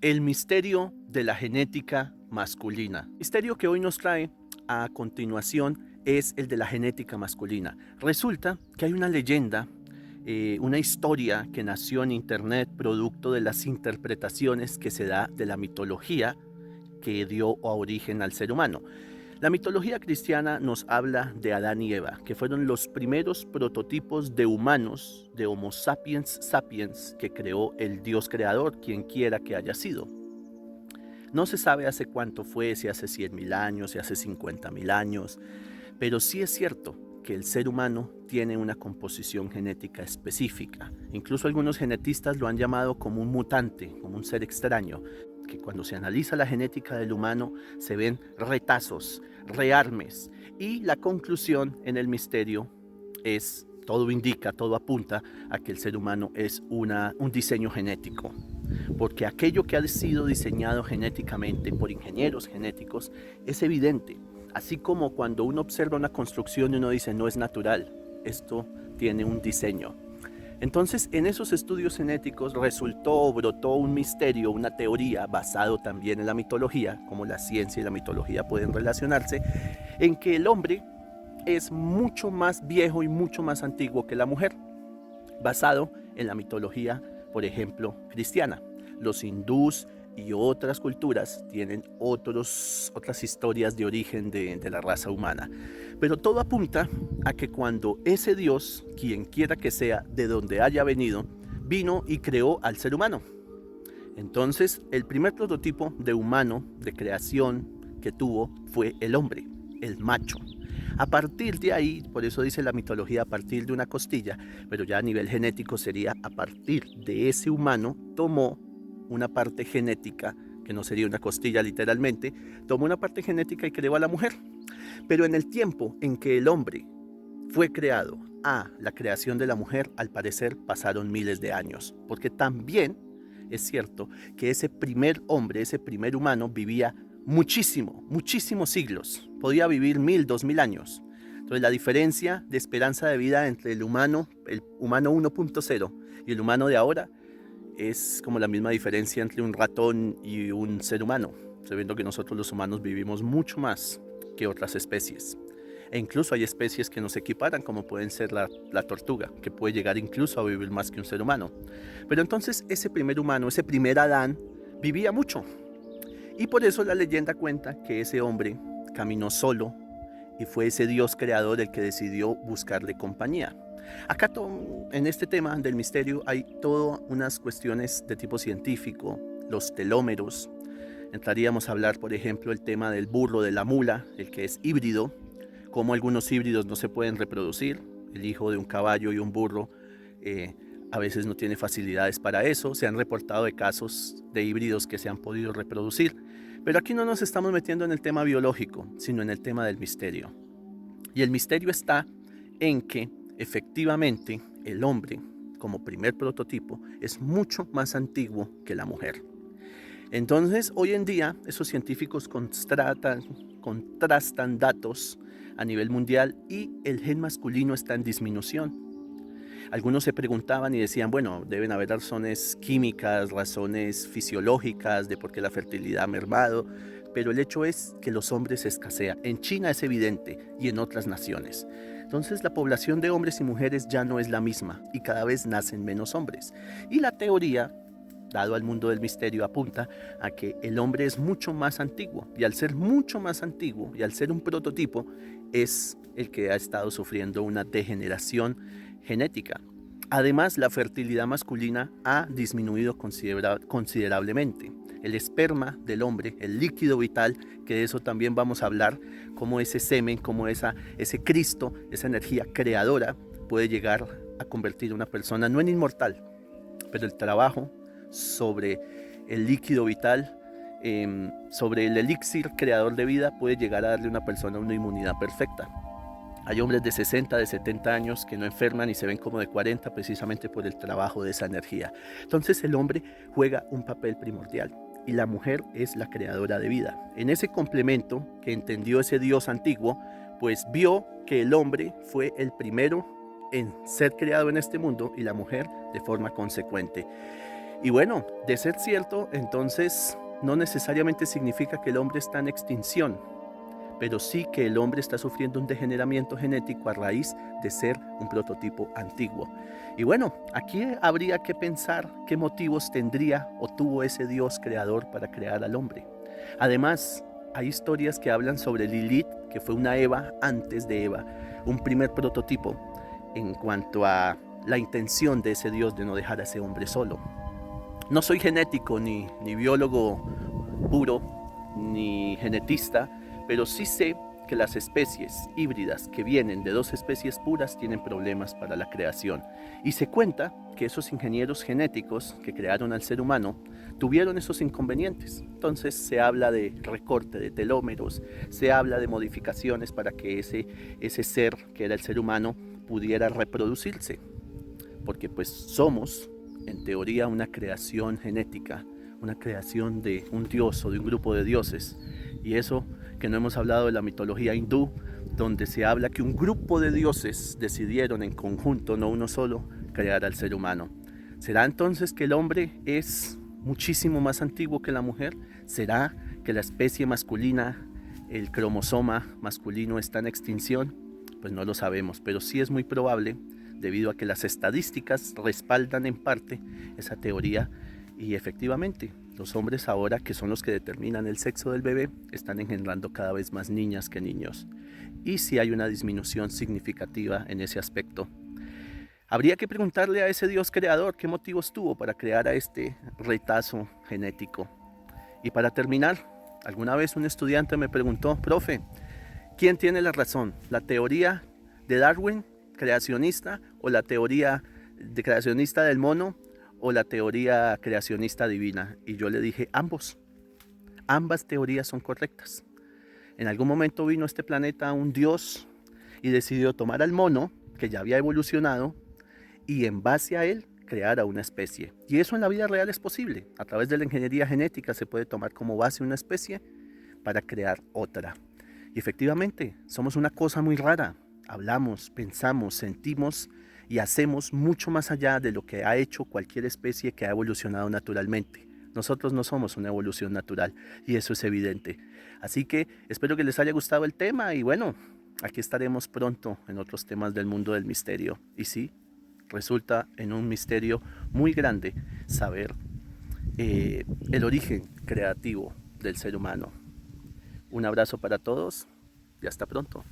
El misterio de la genética masculina. El misterio que hoy nos trae a continuación es el de la genética masculina. Resulta que hay una leyenda, una historia que nació en internet producto de las interpretaciones que se da de la mitología que dio origen al ser humano. La mitología cristiana nos habla de Adán y Eva, que fueron los primeros prototipos de humanos, de Homo sapiens sapiens, que creó el Dios creador, quien quiera que haya sido. No se sabe hace cuánto fue, si hace 100.000 años, si hace 50.000 años, pero sí es cierto que el ser humano tiene una composición genética específica. Incluso algunos genetistas lo han llamado como un mutante, como un ser extraño, que cuando se analiza la genética del humano se ven retazos, rearmes, y la conclusión en el misterio es, todo indica, todo apunta a que el ser humano es un diseño genético, porque aquello que ha sido diseñado genéticamente por ingenieros genéticos es evidente. Así como cuando uno observa una construcción y uno dice no es natural, esto tiene un diseño. Entonces, en esos estudios genéticos brotó un misterio, una teoría basado también en la mitología, como la ciencia y la mitología pueden relacionarse, en que el hombre es mucho más viejo y mucho más antiguo que la mujer, basado en la mitología, por ejemplo, cristiana. Los hindús y otras culturas tienen otras historias de origen de la raza humana. Pero todo apunta a que cuando ese Dios, quien quiera que sea, de donde haya venido, vino y creó al ser humano. Entonces, el primer prototipo de humano, de creación que tuvo, fue el hombre, el macho. A partir de ahí, por eso dice la mitología, a partir de una costilla, pero ya a nivel genético sería a partir de ese humano, tomó una parte genética, que no sería una costilla literalmente, tomó una parte genética y creó a la mujer. Pero en el tiempo en que el hombre fue creado a la creación de la mujer, al parecer pasaron miles de años, porque también es cierto que ese primer hombre, ese primer humano vivía muchísimos siglos, podía vivir 1000, 2000 años. Entonces la diferencia de esperanza de vida entre el humano 1.0 y el humano de ahora es como la misma diferencia entre un ratón y un ser humano, sabiendo que nosotros los humanos vivimos mucho más que otras especies. E incluso hay especies que nos equiparan, como pueden ser la tortuga, que puede llegar incluso a vivir más que un ser humano. Pero entonces ese primer humano, ese primer Adán, vivía mucho. Y por eso la leyenda cuenta que ese hombre caminó solo y fue ese Dios creador el que decidió buscarle compañía. Acá en este tema del misterio hay todas unas cuestiones de tipo científico, los telómeros. Entraríamos a hablar, por ejemplo, el tema del burro, de la mula, el que es híbrido, como algunos híbridos no se pueden reproducir. El hijo de un caballo y un burro a veces no tiene facilidades para eso. Se han reportado de casos de híbridos que se han podido reproducir. Pero aquí no nos estamos metiendo en el tema biológico, sino en el tema del misterio. Y el misterio está en que efectivamente el hombre, como primer prototipo, es mucho más antiguo que la mujer. Entonces, hoy en día, esos científicos contrastan datos a nivel mundial y el gen masculino está en disminución. Algunos se preguntaban y decían, bueno, deben haber razones químicas, razones fisiológicas de por qué la fertilidad ha mermado, pero el hecho es que los hombres escasean. En China es evidente y en otras naciones. Entonces la población de hombres y mujeres ya no es la misma y cada vez nacen menos hombres. Y la teoría, dado al mundo del misterio, apunta a que el hombre es mucho más antiguo, y al ser mucho más antiguo y al ser un prototipo, es el que ha estado sufriendo una degeneración genética. Además, la fertilidad masculina ha disminuido considerablemente. El esperma del hombre, el líquido vital, que de eso también vamos a hablar, como ese semen, como ese Cristo, esa energía creadora, puede llegar a convertir a una persona no en inmortal, pero el trabajo sobre el líquido vital, sobre el elixir creador de vida, puede llegar a darle a una persona una inmunidad perfecta. Hay hombres de 60, de 70 años que no enferman y se ven como de 40 precisamente por el trabajo de esa energía. Entonces el hombre juega un papel primordial y la mujer es la creadora de vida. En ese complemento que entendió ese Dios antiguo, pues vio que el hombre fue el primero en ser creado en este mundo y la mujer de forma consecuente. Y bueno, de ser cierto, entonces no necesariamente significa que el hombre está en extinción, pero sí que el hombre está sufriendo un degeneramiento genético a raíz de ser un prototipo antiguo. Y bueno, aquí habría que pensar qué motivos tendría o tuvo ese Dios creador para crear al hombre. Además, hay historias que hablan sobre Lilith, que fue una Eva antes de Eva, un primer prototipo en cuanto a la intención de ese Dios de no dejar a ese hombre solo. No soy genético ni biólogo puro, ni genetista, pero sí sé que las especies híbridas que vienen de dos especies puras tienen problemas para la creación. Y se cuenta que esos ingenieros genéticos que crearon al ser humano tuvieron esos inconvenientes. Entonces se habla de recorte de telómeros, se habla de modificaciones para que ese ser que era el ser humano pudiera reproducirse. Porque pues somos, en teoría, una creación genética, una creación de un dios o de un grupo de dioses. Y eso que no hemos hablado de la mitología hindú, donde se habla que un grupo de dioses decidieron en conjunto, no uno solo, crear al ser humano. ¿Será entonces que el hombre es muchísimo más antiguo que la mujer? ¿Será que la especie masculina, el cromosoma masculino está en extinción? Pues no lo sabemos, pero sí es muy probable, debido a que las estadísticas respaldan en parte esa teoría. Y efectivamente, los hombres ahora, que son los que determinan el sexo del bebé, están engendrando cada vez más niñas que niños. Y sí hay una disminución significativa en ese aspecto. Habría que preguntarle a ese Dios creador qué motivos tuvo para crear a este retazo genético. Y para terminar, alguna vez un estudiante me preguntó: profe, ¿quién tiene la razón? ¿La teoría de Darwin, creacionista, o la teoría de creacionista del mono, o la teoría creacionista divina? Y yo le dije: ambos. Ambas teorías son correctas. En algún momento vino a este planeta un dios y decidió tomar al mono, que ya había evolucionado, y en base a él crear a una especie. Y eso en la vida real es posible. A través de la ingeniería genética se puede tomar como base una especie para crear otra. Y efectivamente, somos una cosa muy rara. Hablamos, pensamos, sentimos y hacemos mucho más allá de lo que ha hecho cualquier especie que ha evolucionado naturalmente. Nosotros no somos una evolución natural y eso es evidente. Así que espero que les haya gustado el tema y bueno, aquí estaremos pronto en otros temas del mundo del misterio. Y sí, resulta en un misterio muy grande saber el origen creativo del ser humano. Un abrazo para todos y hasta pronto.